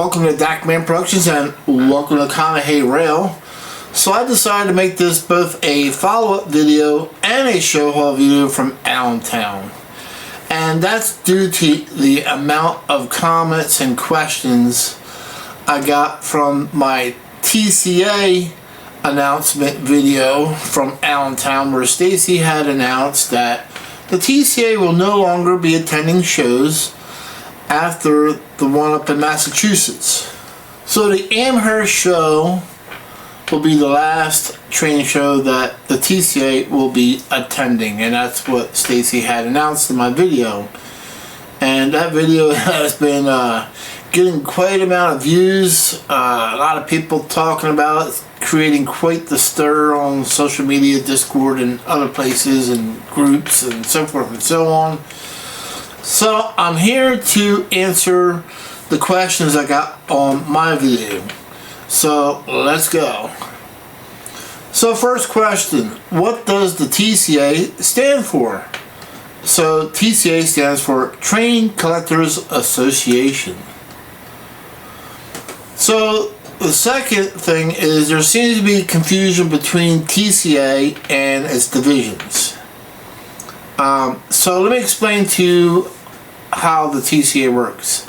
welcome to Dakman Productions and welcome to Conahey Rail. So I decided to make this both a follow-up video and a show haul video from Allentown. And that's due to the amount of comments and questions I got from my TCA announcement video from Allentown, where Stacy had announced that the TCA will no longer be attending shows after the one up in Massachusetts. So the Amherst show will be the last train show that the TCA will be attending, and that's what Stacy had announced in my video. And that video has been getting quite an amount of views, a lot of people talking about it, creating quite the stir on social media, Discord and other places and groups and so forth and so on. So I'm here to answer the questions I got on my video. So let's go. So first question, what does the TCA stand for? So TCA stands for Train Collectors Association. So the second thing is there seems to be confusion between TCA and its divisions. So let me explain to you how the TCA works.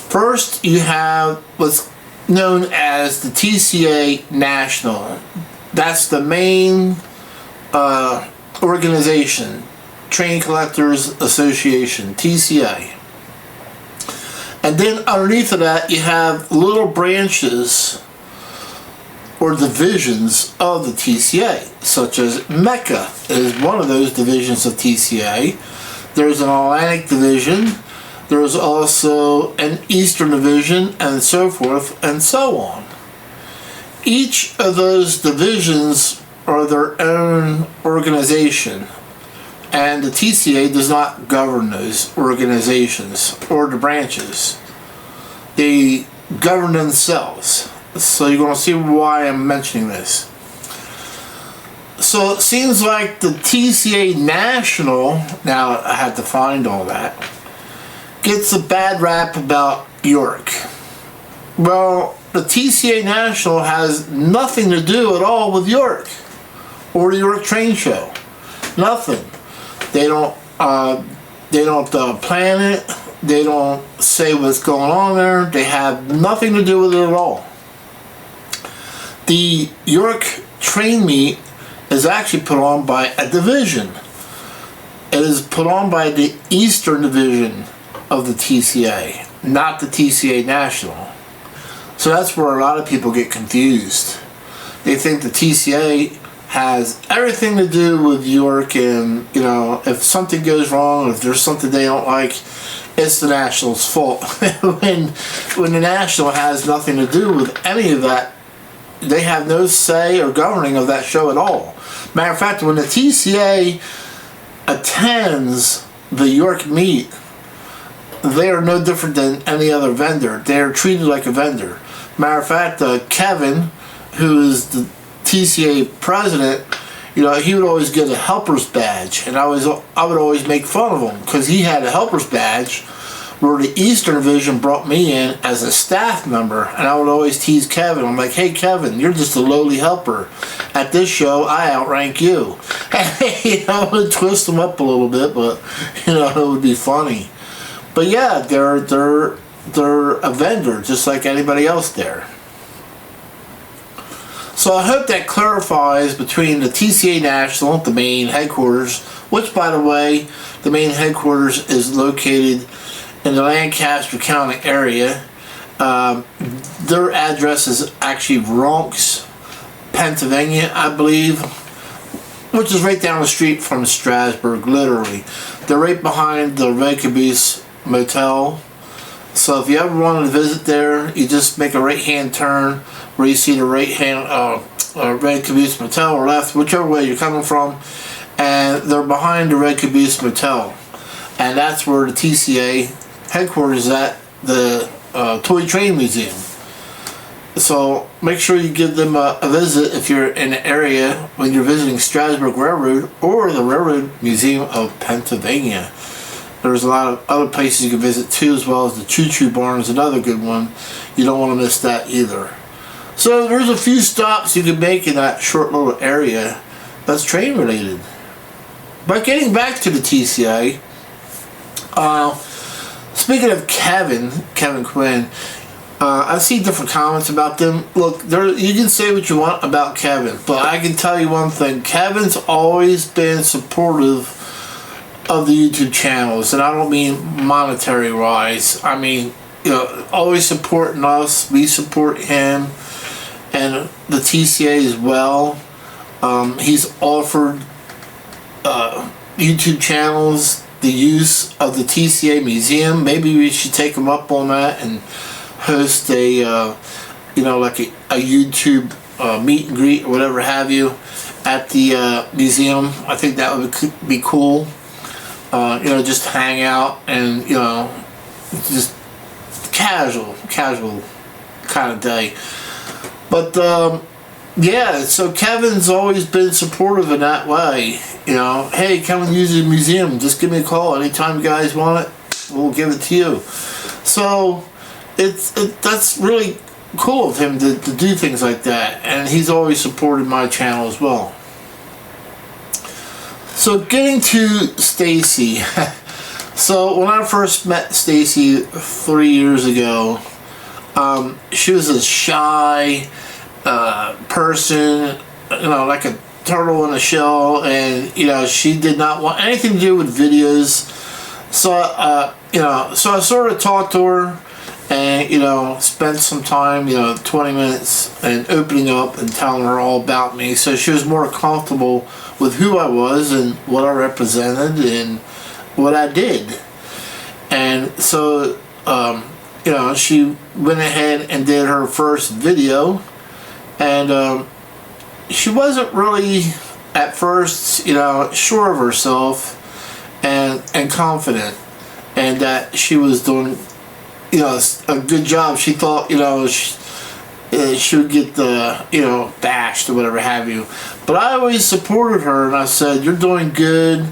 First, you have what's known as the TCA National. That's the main organization, Train Collectors Association, TCA. And then underneath of that, you have little branches or divisions of the TCA, such as Mecca is one of those divisions of TCA. There's an Atlantic division, there's also an Eastern division, and so forth and so on. Each of those divisions are their own organization, and the TCA does not govern those organizations or the branches. They govern themselves. So you're going to see why I'm mentioning this. So it seems like the TCA National, now I had to find all that, gets a bad rap about York. Well, the TCA National has nothing to do at all with York or the York train show. Nothing. They don't plan it. They don't say what's going on there. They have nothing to do with it at all. The York Train Meet is actually put on by a division. It is put on by the Eastern Division of the TCA, not the TCA National. So that's where a lot of people get confused. They think the TCA has everything to do with York, and you know, if something goes wrong, if there's something they don't like, it's the National's fault. when the National has nothing to do with any of that. They have no say or governing of that show at all. Matter of fact, when the TCA attends the York meet, they are no different than any other vendor. They are treated like a vendor. Matter of fact, Kevin, who is the TCA president, you know, he would always get a helper's badge, and I would always make fun of him because he had a helper's badge, where the Eastern Division brought me in as a staff member, and I would always tease Kevin. I'm like, hey Kevin, you're just a lowly helper. At this show, I outrank you. You know, I would twist them up a little bit, but you know, it would be funny. But yeah, they're a vendor just like anybody else there. So I hope that clarifies between the TCA National, the main headquarters, which by the way, the main headquarters is located in the Lancaster County area. Their address is actually Bronx, Pennsylvania, I believe, which is right down the street from Strasburg, literally. They're right behind the Red Caboose Motel. So if you ever wanted to visit there, you just make a right-hand turn where you see the right-hand Red Caboose Motel, or left, whichever way you're coming from, and they're behind the Red Caboose Motel. And that's where the TCA headquarters is at, the Toy Train Museum. So make sure you give them a visit if you're in the area when you're visiting Strasburg Railroad or the Railroad Museum of Pennsylvania. there's a lot of other places you can visit too, as well as the Choo Choo Barn is another good one. You don't want to miss that either. So there's a few stops you can make in that short little area that's train related. But getting back to the TCA, speaking of Kevin Quinn, I see different comments about them. Look, you can say what you want about Kevin, but I can tell you one thing. Kevin's always been supportive of the YouTube channels, and I don't mean monetary wise. I mean, always supporting us. We support him and the TCA as well. He's offered YouTube channels the use of the TCA museum. Maybe we should take him up on that and host a like a YouTube meet and greet or whatever have you at the museum. I think that would be cool. Just hang out and just casual kind of day. But yeah, so Kevin's always been supportive in that way. Hey, come and use the museum. Just give me a call anytime you guys want it. We'll give it to you. So that's really cool of him to do things like that, and he's always supported my channel as well. So getting to Stacy. So when I first met Stacy 3 years ago, she was a shy person, like a turtle in a shell, and she did not want anything to do with videos. So so I sort of talked to her and spent some time, 20 minutes, and opening up and telling her all about me, so she was more comfortable with who I was and what I represented and what I did. And so she went ahead and did her first video, and she wasn't really at first sure of herself and confident, and that she was doing a good job. She thought she would get the bashed or whatever have you, but I always supported her, and I said, you're doing good.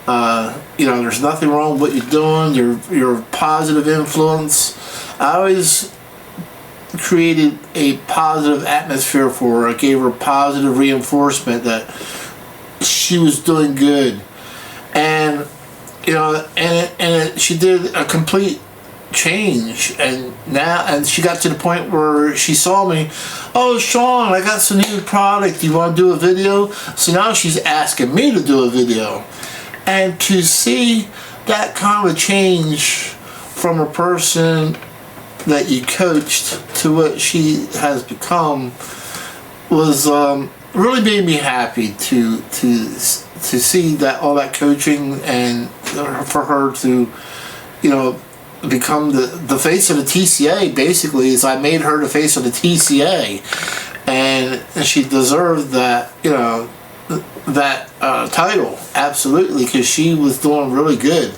There's nothing wrong with what you're doing. You're a positive influence. I always created a positive atmosphere for her. I gave her positive reinforcement that she was doing good, and she did a complete change, and she got to the point where she saw me. Oh, Sean, I got some new product. Do you want to do a video? So now she's asking me to do a video. And to see that kind of change from a person that you coached to what she has become was really made me happy to see that all that coaching, and for her to become the face of the TCA. Basically, is I made her the face of the TCA, and she deserved that that title, absolutely, because she was doing really good.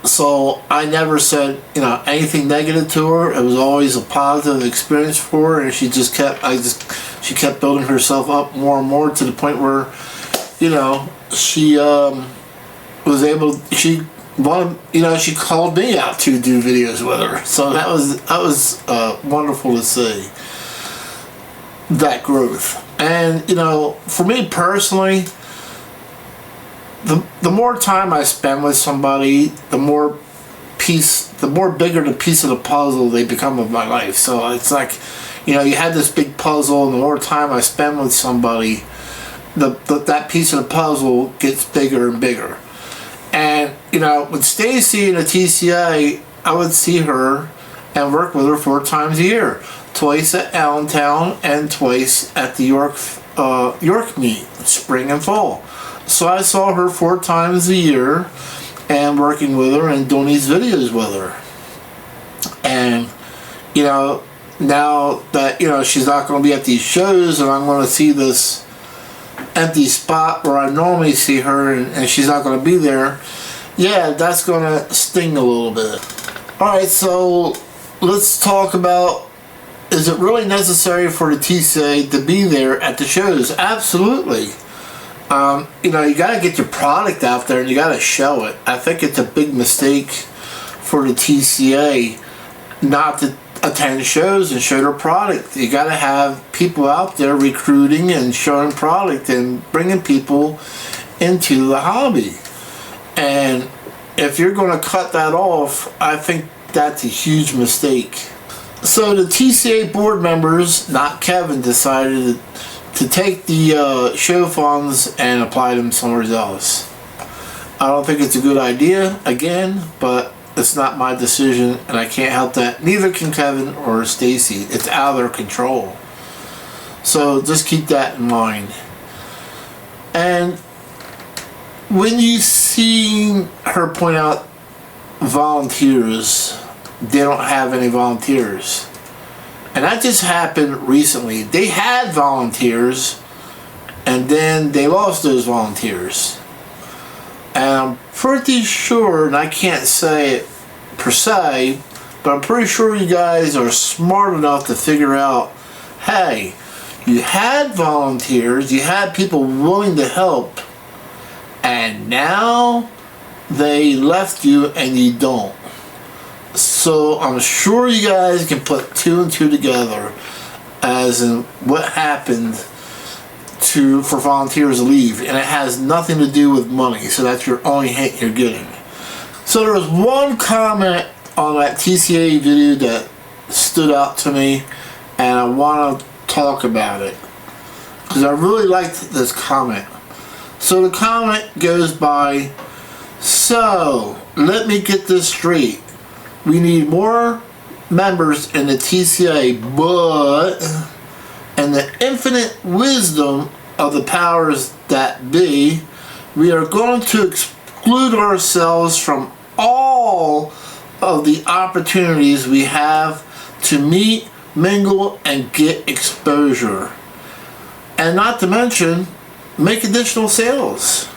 So I never said anything negative to her. It was always a positive experience for her, and she kept building herself up more and more to the point where she was able. She called me out to do videos with her. So that was wonderful to see that growth. And for me personally, the more time I spend with somebody, the more bigger the piece of the puzzle they become of my life. So it's like, you had this big puzzle, and the more time I spend with somebody, that piece of the puzzle gets bigger and bigger. And with Stacy in the TCA, I would see her and work with her 4 times a year, twice at Allentown and twice at the York meet, spring and fall. So I saw her 4 times a year, and working with her and doing these videos with her. And now that she's not going to be at these shows, and I'm going to see this empty spot where I normally see her, and she's not going to be there, yeah, that's going to sting a little bit. Alright, so let's talk about, is it really necessary for the TCA to be there at the shows? Absolutely. You know, you got to get your product out there and you got to show it. I think it's a big mistake for the TCA not to attend shows and show their product. You got to have people out there recruiting and showing product and bringing people into the hobby. And if you're going to cut that off, I think that's a huge mistake. So the TCA board members, not Kevin, decided to take the show funds and apply them somewhere else. I don't think it's a good idea, again, but it's not my decision and I can't help that. Neither can Kevin or Stacy. It's out of their control. So just keep that in mind. And when you see her point out volunteers, they don't have any volunteers. And that just happened recently. They had volunteers and then they lost those volunteers. And I'm pretty sure, and I can't say it per se, but I'm pretty sure you guys are smart enough to figure out, hey, you had volunteers, you had people willing to help, and now they left you and you don't. So I'm sure you guys can put two and two together as in what happened for volunteers to leave, and it has nothing to do with money, so that's your only hint you're getting. So there was one comment on that TCA video that stood out to me, and I want to talk about it because I really liked this comment. So the comment goes by, so let me get this straight. We need more members in the TCA, but in the infinite wisdom of the powers that be, we are going to exclude ourselves from all of the opportunities we have to meet, mingle, and get exposure. And not to mention, make additional sales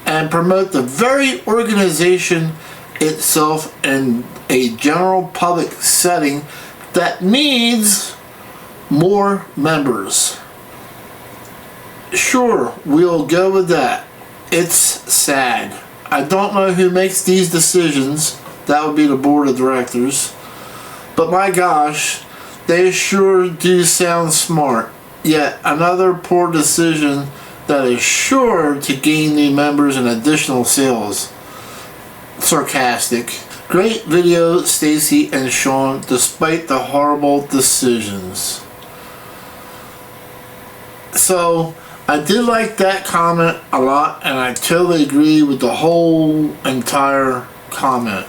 and promote the very organization itself in a general public setting that needs more members. Sure, we'll go with that. It's sad. I don't know who makes these decisions. That would be the board of directors. But my gosh, they sure do sound smart. Yet another poor decision that is sure to gain new members and additional sales. Sarcastic. Great video, Stacy and Sean, despite the horrible decisions. So I did like that comment a lot, and I totally agree with the whole entire comment.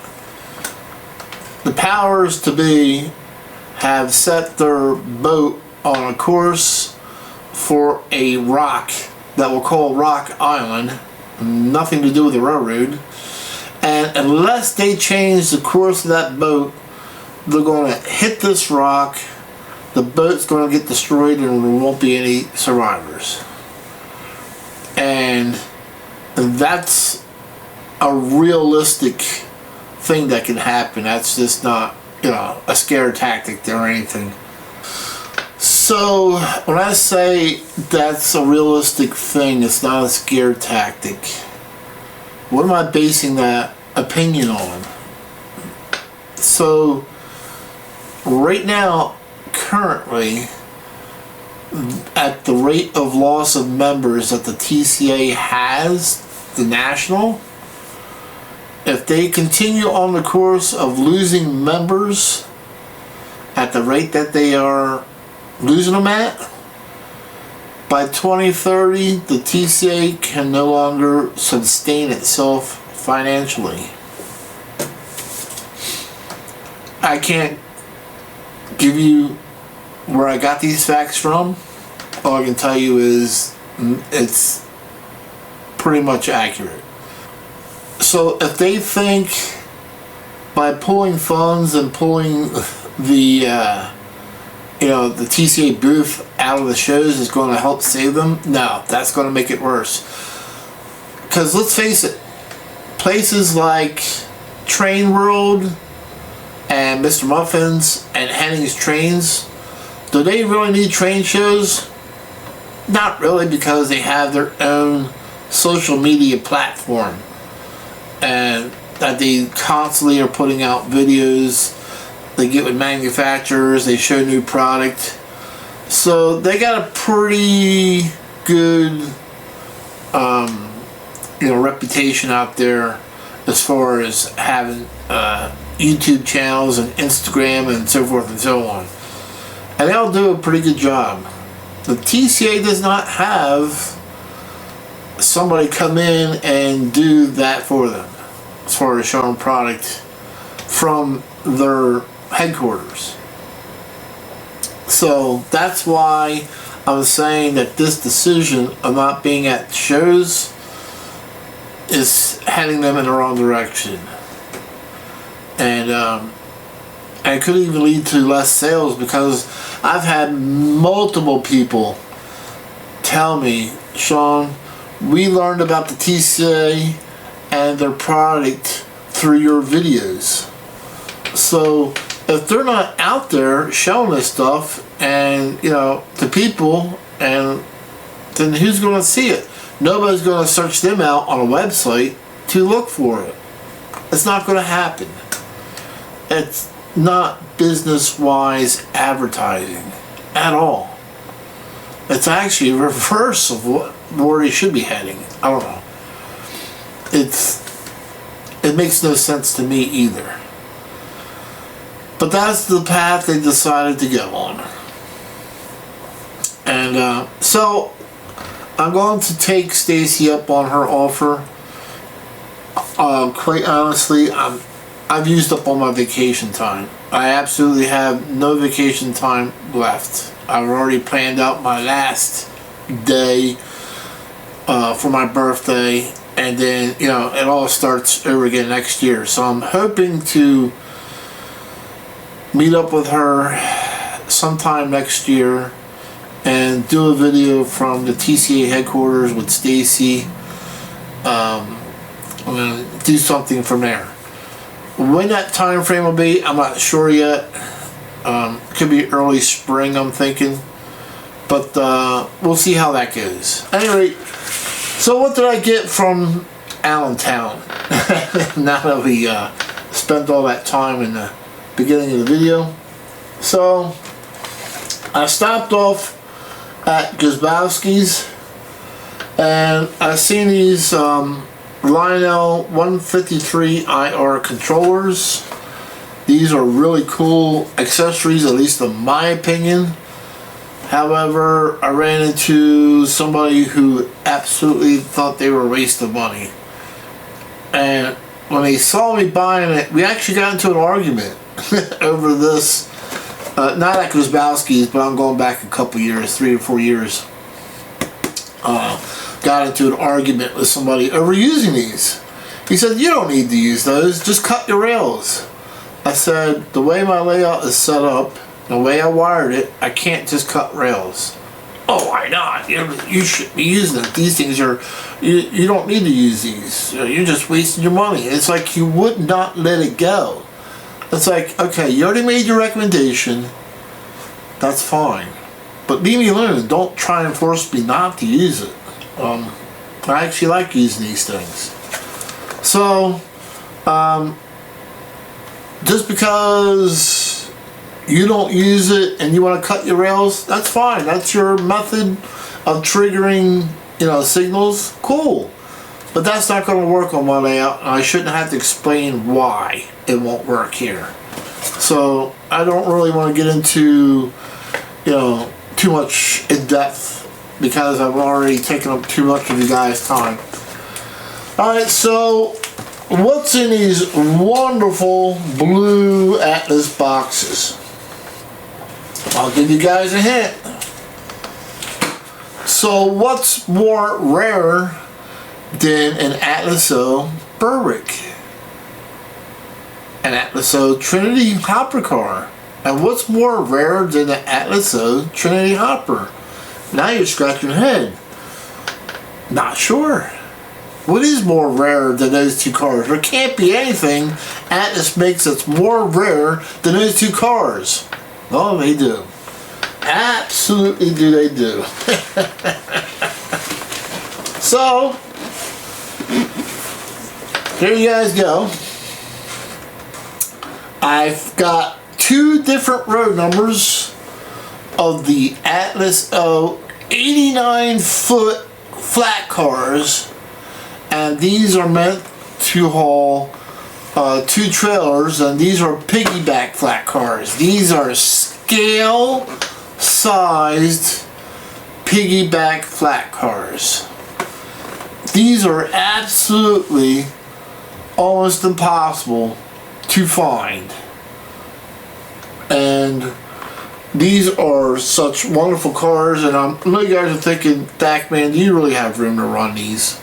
The powers to be have set their boat on a course for a rock that we'll call Rock Island, nothing to do with the railroad, and unless they change the course of that boat, they're going to hit this rock, the boat's going to get destroyed, and there won't be any survivors. And that's a realistic thing that can happen. That's just not, a scare tactic or anything. So when I say that's a realistic thing, it's not a scare tactic. What am I basing that opinion on? So right now, currently, at the rate of loss of members that the TCA has, the national, if they continue on the course of losing members at the rate that they are losing them at, by 2030 the TCA can no longer sustain itself financially. I can't give you where I got these facts from. All I can tell you is it's pretty much accurate. So if they think by pulling funds and pulling the the TCA booth out of the shows is going to help save them, no, that's going to make it worse. Because let's face it, places like Train World and Mr. Muffins and Henning's Trains, do they really need train shows? Not really, because they have their own social media platform, and that they constantly are putting out videos. They get with manufacturers, they show new product. So they got a pretty good reputation out there as far as having YouTube channels and Instagram and so forth and so on. And they'll do a pretty good job. The TCA does not have somebody come in and do that for them as far as showing product from their headquarters. So that's why I was saying that this decision of not being at shows is heading them in the wrong direction. And it could even lead to less sales, because I've had multiple people tell me, Sean, we learned about the TCA and their product through your videos. So if they're not out there showing this stuff and to people, and then who's going to see it? Nobody's going to search them out on a website to look for it. It's not going to happen. It's not business-wise advertising at all. It's actually a reverse of where they should be heading. I don't know. It makes no sense to me either. But that's the path they decided to go on. And so I'm going to take Stacy up on her offer. Quite honestly, I've used up all my vacation time. I absolutely have no vacation time left. I've already planned out my last day for my birthday, and then it all starts over again next year. So I'm hoping to meet up with her sometime next year and do a video from the TCA headquarters with Stacy. I'm going to do something from there. When that time frame will be, I'm not sure yet. Could be early spring, I'm thinking. But we'll see how that goes. Anyway, so what did I get from Allentown? Now that we spent all that time in the beginning of the video. So I stopped off at Guzbowski's, and I seen these Lionel 153 IR controllers. These are really cool accessories, at least in my opinion. However, I ran into somebody who absolutely thought they were a waste of money. And when they saw me buying it, we actually got into an argument over this. Not at Guzbowski's, but I'm going back a couple years, 3 or 4 years. Got into an argument with somebody over using these. He said, "You don't need to use those, just cut your rails." I said, "The way my layout is set up, the way I wired it, I can't just cut rails." "Oh, why not? You should be using them. These things are, you don't need to use these. You're just wasting your money." It's like you would not let it go. It's like, okay, you already made your recommendation. That's fine. But leave me alone. Don't try and force me not to use it. I actually like using these things. So, just because you don't use it and you want to cut your rails, that's fine. That's your method of triggering, signals. Cool. But that's not going to work on my layout, and I shouldn't have to explain why it won't work here. So I don't really want to get into, too much in depth, because I've already taken up too much of you guys' time. Alright, so what's in these wonderful blue Atlas boxes? I'll give you guys a hint. So what's more rare than an Atlas-O Berwick? An Atlas-O Trinity hopper car. And what's more rare than an Atlas-O Trinity hopper? Now you're scratching your head. Not sure. What is more rare than those two cars? There can't be anything Atlas makes that's more rare than those two cars. Oh, they do. Absolutely do they do. So, here you guys go. I've got two different road numbers of the Atlas O 89-foot flat cars, and these are meant to haul two trailers, and these are piggyback flat cars. These are scale sized piggyback flat cars. These are absolutely almost impossible to find, and these are such wonderful cars. And I know you guys are thinking, Dak, man, do you really have room to run these?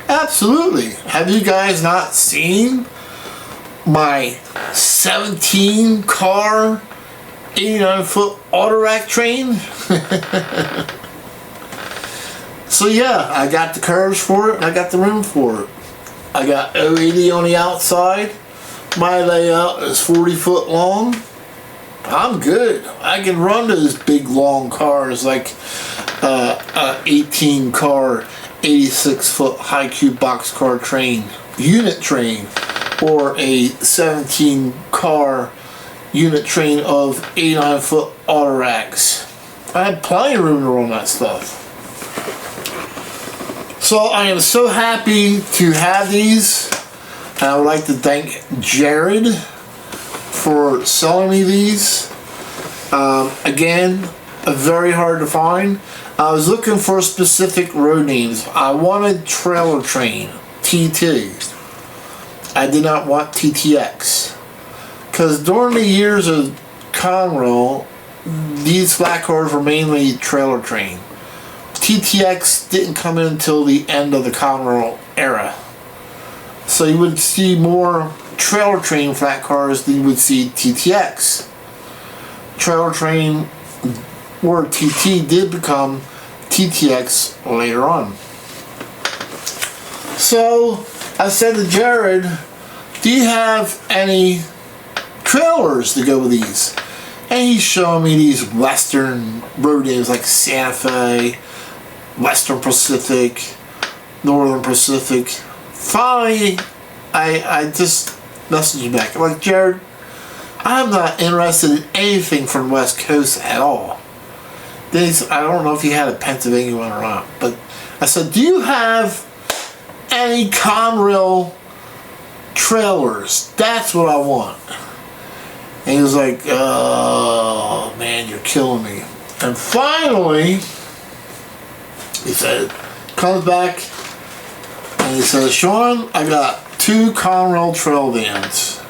Absolutely. Have you guys not seen my 17 car 89-foot auto rack train? So yeah, I got the curves for it and I got the room for it. I got 080 on the outside. My layout is 40 foot long. I'm good. I can run those big long cars like a 18 car 86 foot high cube boxcar train, unit train, or a 17 car unit train of 89-foot auto racks. I had plenty of room to run that stuff. So I am so happy to have these, and I would like to thank Jared for selling me these. Again, very hard to find. I was looking for specific road names. I wanted Trailer Train, TT. I did not want TTX. Because during the years of Conrail, these flat cars were mainly Trailer Train. TTX didn't come in until the end of the Conrail era. So you would see more Trailer Train flat cars than you would see TTX. Trailer Train or TT did become TTX later on. So I said to Jared, do you have any trailers to go with these? And he's showing me these Western road names like Santa Fe, Western Pacific, Northern Pacific. Finally, I just messaged him back. I'm like, Jared, I'm not interested in anything from West Coast at all. Then I don't know if he had a Pennsylvania one or not, but I said, do you have any Conrail trailers? That's what I want. And he was like, oh man, you're killing me. And finally, he said, comes back and he says, Sean, I got 2 Conrail trail vans.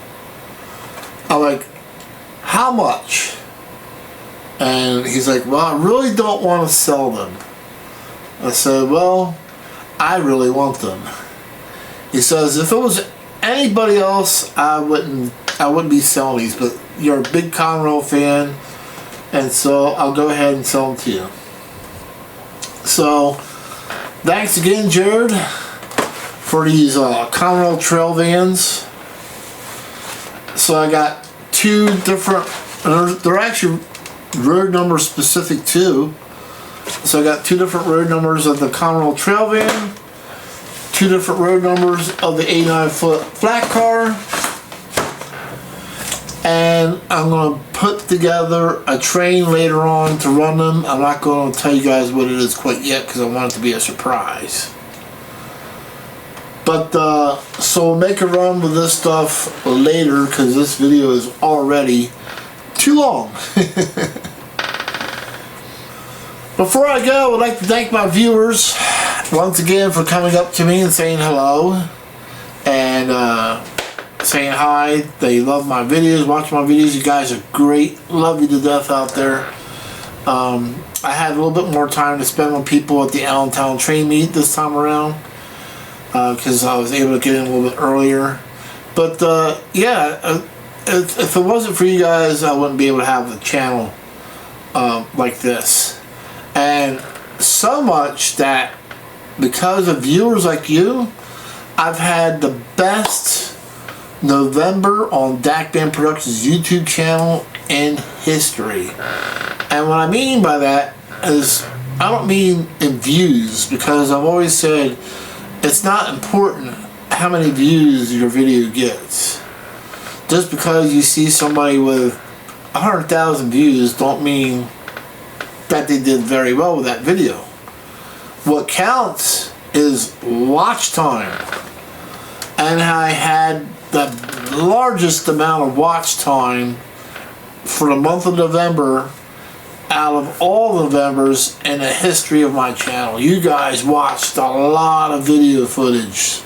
I'm like, how much? And he's like, well, I really don't want to sell them. I said, well, I really want them. He says, if it was anybody else, I wouldn't be selling these, but you're a big Conrail fan, and so I'll go ahead and sell them to you. So, thanks again, Jared, for these Conrail trail vans. So I got 2 different, they're actually road number specific too. So I got 2 different road numbers of the Conrail trail van, 2 different road numbers of the 89-foot flat car, and I'm going to put together a train later on to run them. I'm not going to tell you guys what it is quite yet because I want it to be a surprise. But so we'll make a run with this stuff later because this video is already too long. Before I go, I would like to thank my viewers once again for coming up to me and saying hello and saying hi. They love my videos, watch my videos. You guys are great. Love you to death out there. I had a little bit more time to spend with people at the Allentown Train Meet this time around because I was able to get in a little bit earlier. But yeah, if it wasn't for you guys, I wouldn't be able to have the channel like this. And so much that because of viewers like you, I've had the best November on Dak Band Productions YouTube channel in history. And what I mean by that is, I don't mean in views, because I've always said it's not important how many views your video gets. Just because you see somebody with 100,000 views don't mean that they did very well with that video. What counts is watch time. And I had the largest amount of watch time for the month of November out of all Novembers in the history of my channel. You guys watched a lot of video footage.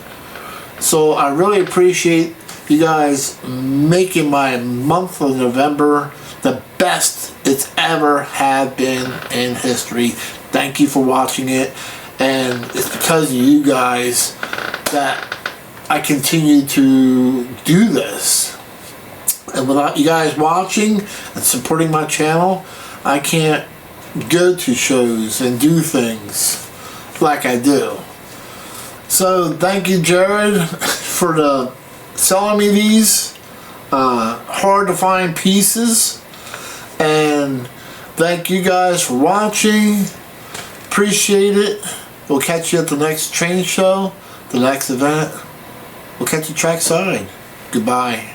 So I really appreciate you guys making my month of November the best it's ever had been in history. Thank you for watching it. And it's because of you guys that I continue to do this. And without you guys watching and supporting my channel, I can't go to shows and do things like I do. So thank you, Jared, for selling me these hard to find pieces. And thank you guys for watching. Appreciate it. We'll catch you at the next train show, the next event. We'll catch you trackside. Goodbye.